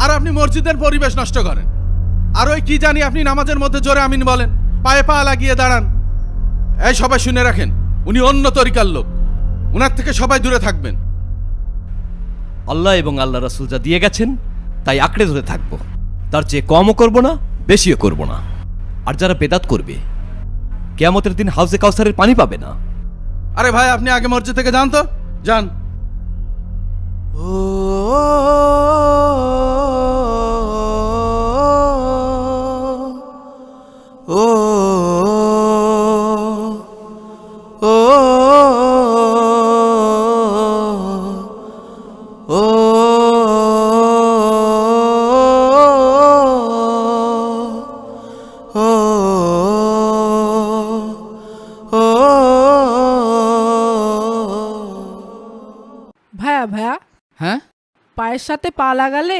আর আপনি মসজিদের পরিবেশ নষ্ট করেন। আর ওই কি জানি আপনি নামাজের মধ্যে জোরে আমিন বলেন, পায়ে পা লাগিয়ে দাঁড়ান। এই সবাই শুনে রাখেন, উনি অন্য তরিকার লোক, উনার থেকে সবাই দূরে থাকবেন। আল্লাহ এবং আল্লাহ রাসূল যা দিয়ে গেছেন তাই আঁকড়ে ধরে থাকবো, তার চেয়ে কমও করব না, বেশিও করব না। আর যারা বেদাত করবে কিয়ামতের দিন হাউজে কাউসারের পানি পাবে না। আরে ভাই, আপনি আগে মসজিদ থেকে যান তো, যান। ভাইয়া ভাইয়া, হ্যাঁ, পায়ের সাথে পা লাগালে